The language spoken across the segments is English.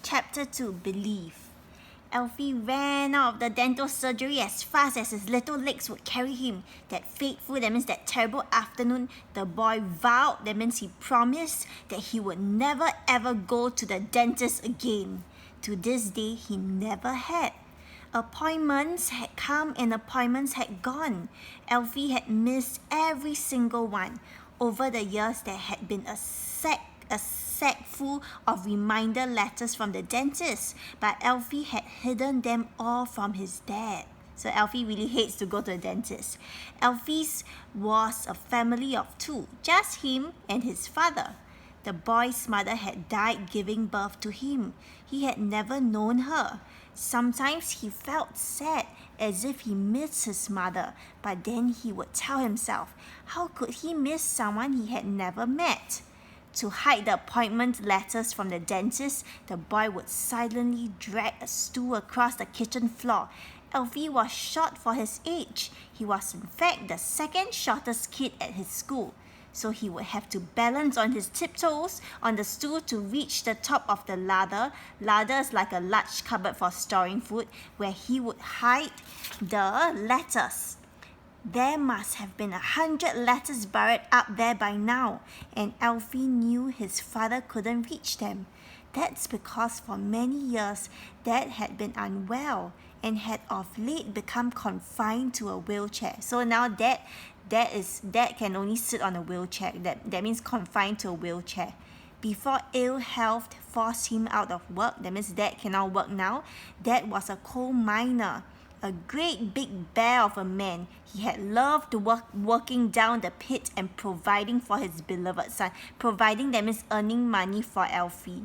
Chapter 2, Belief. Alfie ran out of the dental surgery as fast as his little legs would carry him. That fateful, that means that terrible afternoon, the boy vowed, that means he promised that he would never ever go to the dentist again. To this day, he never had. Appointments had come and appointments had gone. Alfie had missed every single one. Over the years, there had been a sack full of reminder letters from the dentist, but Alfie had hidden them all from his dad. So Alfie really hates to go to the dentist. Alfie's was a family of two, just him and his father. The boy's mother had died giving birth to him. He had never known her. Sometimes he felt sad, as if he missed his mother, but then he would tell himself, how could he miss someone he had never met? To hide the appointment letters from the dentist, the boy would silently drag a stool across the kitchen floor. Alfie was short for his age. He was in fact the second shortest kid at his school. So he would have to balance on his tiptoes on the stool to reach the top of the larder. Larder is like a large cupboard for storing food, where he would hide the letters. There must have been 100 letters buried up there by now, and Alfie knew his father couldn't reach them. That's because for many years, Dad had been unwell and had of late become confined to a wheelchair. So now Dad can only sit on a wheelchair. That means confined to a wheelchair. Before ill health forced him out of work, that means Dad cannot work now. Dad was a coal miner, a great big bear of a man. He had loved working down the pit and providing for his beloved son. Providing, that means earning money for Alfie.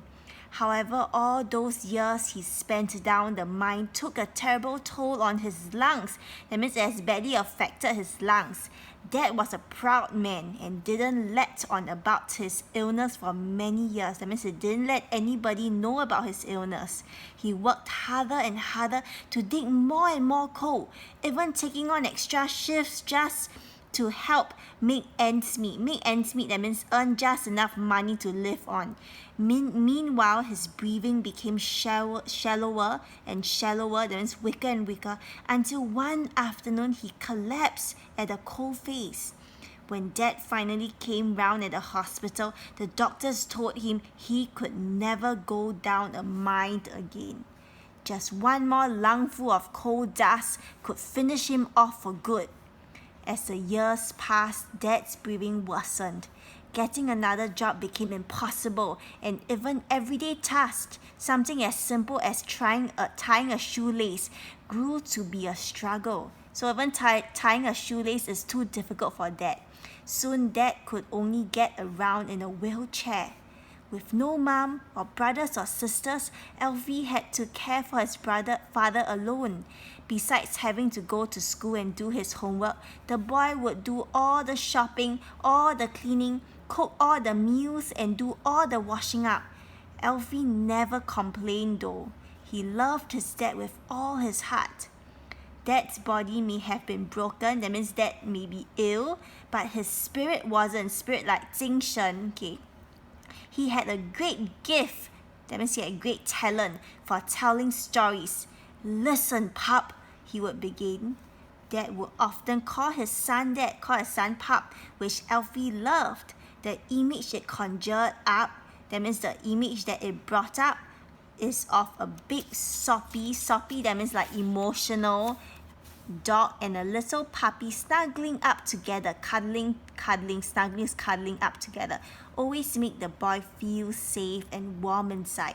However, all those years he spent down the mine took a terrible toll on his lungs. That means it has badly affected his lungs. Dad was a proud man and didn't let on about his illness for many years. That means he didn't let anybody know about his illness. He worked harder and harder to dig more and more coal, even taking on extra shifts just to help make ends meet. Make ends meet, that means earn just enough money to live on. Meanwhile, his breathing became shallower and shallower, that means weaker and weaker, until one afternoon he collapsed at a coal face. When Dad finally came round at the hospital, the doctors told him he could never go down a mine again. Just one more lungful of coal dust could finish him off for good. As the years passed, Dad's breathing worsened. Getting another job became impossible, and even everyday tasks, something as simple as tying a shoelace, grew to be a struggle. So even tying a shoelace is too difficult for Dad. Soon Dad could only get around in a wheelchair. With no mom or brothers or sisters, Alfie had to care for his father alone. Besides having to go to school and do his homework, the boy would do all the shopping, all the cleaning, cook all the meals, and do all the washing up. Alfie never complained though. He loved his dad with all his heart. Dad's body may have been broken, that means Dad may be ill, but his spirit wasn't. Spirit like 精神, okay? He had a great gift, that means he had a great talent for telling stories. Listen, pup, he would begin. Dad would often call his son pup, which Alfie loved. The image it conjured up, that means the image that it brought up, is of a big soppy, that means like emotional dog and a little puppy snuggling up together, cuddling up together. Always make the boy feel safe and warm inside.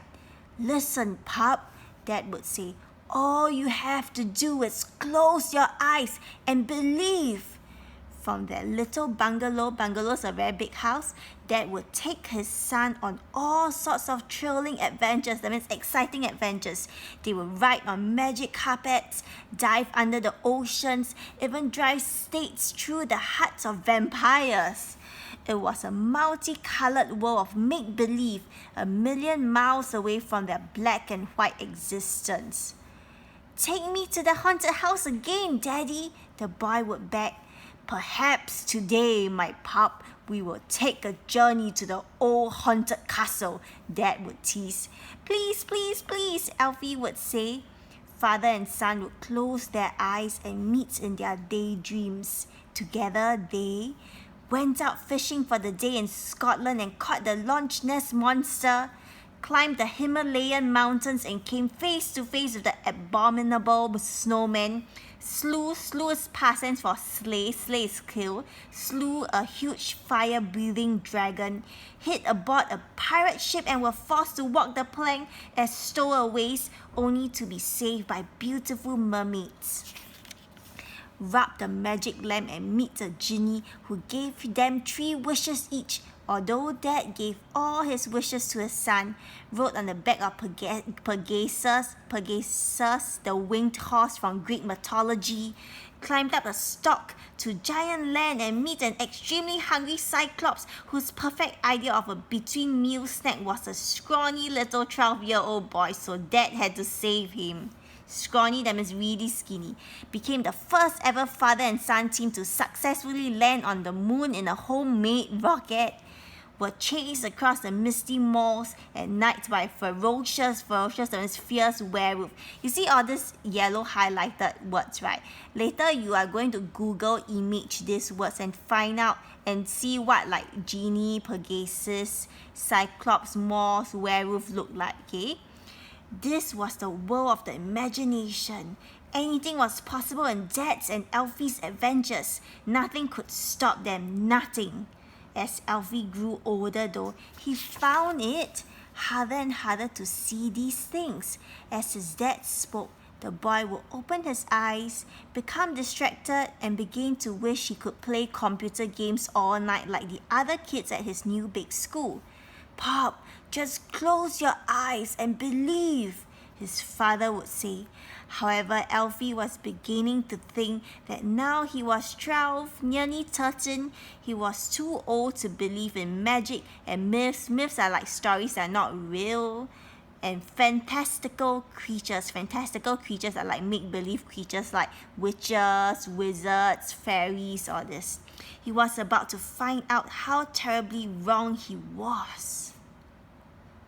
Listen, pup, Dad would say. All you have to do is close your eyes and believe. From that little bungalow's a very big house, Dad would take his son on all sorts of thrilling adventures, that means exciting adventures. They would ride on magic carpets, dive under the oceans, even drive states through the hearts of vampires. It was a multicolored world of make-believe, 1,000,000 miles away from their black and white existence. Take me to the haunted house again, Daddy, the boy would beg. Perhaps today, my pup, We will take a journey to the old haunted castle, Dad would tease. Please, please, please, Alfie would say. Father and son would close their eyes and meet in their daydreams. Together they went out fishing for the day in Scotland and caught the Loch Ness monster, climbed the Himalayan mountains and came face to face with the abominable snowman, slew is past tense for slay is kill, slew a huge fire-breathing dragon, hid aboard a pirate ship and were forced to walk the plank as stowaways, only to be saved by beautiful mermaids. Rub the magic lamp and meet a genie who gave them 3 wishes each. Although Dad gave all his wishes to his son, rode on the back of Pegasus, the winged horse from Greek mythology, climbed up a stalk to giant land and meet an extremely hungry Cyclops whose perfect idea of a between meal snack was a scrawny little 12-year-old boy, so Dad had to save him. Scrawny, that means really skinny, became the first ever father and son team to successfully land on the moon in a homemade rocket, were chased across the misty malls at night by ferocious, that means fierce werewolf. You see all these yellow highlighted words, right? Later you are going to Google image these words and find out and see what like genie, Pegasus, Cyclops, Morse, werewolf look like, okay? This was the world of the imagination. Anything was possible in Dad's and Alfie's adventures. Nothing could stop them, nothing. As Alfie grew older though, he found it harder and harder to see these things. As his dad spoke, the boy would open his eyes, become distracted, and begin to wish he could play computer games all night like the other kids at his new big school. Pop, just close your eyes and believe, his father would say. However, Alfie was beginning to think that now he was 12, nearly 13, he was too old to believe in magic and myths. Myths are like stories that are not real. And fantastical creatures are like make-believe creatures like witches, wizards, fairies, all this. He was about to find out how terribly wrong he was.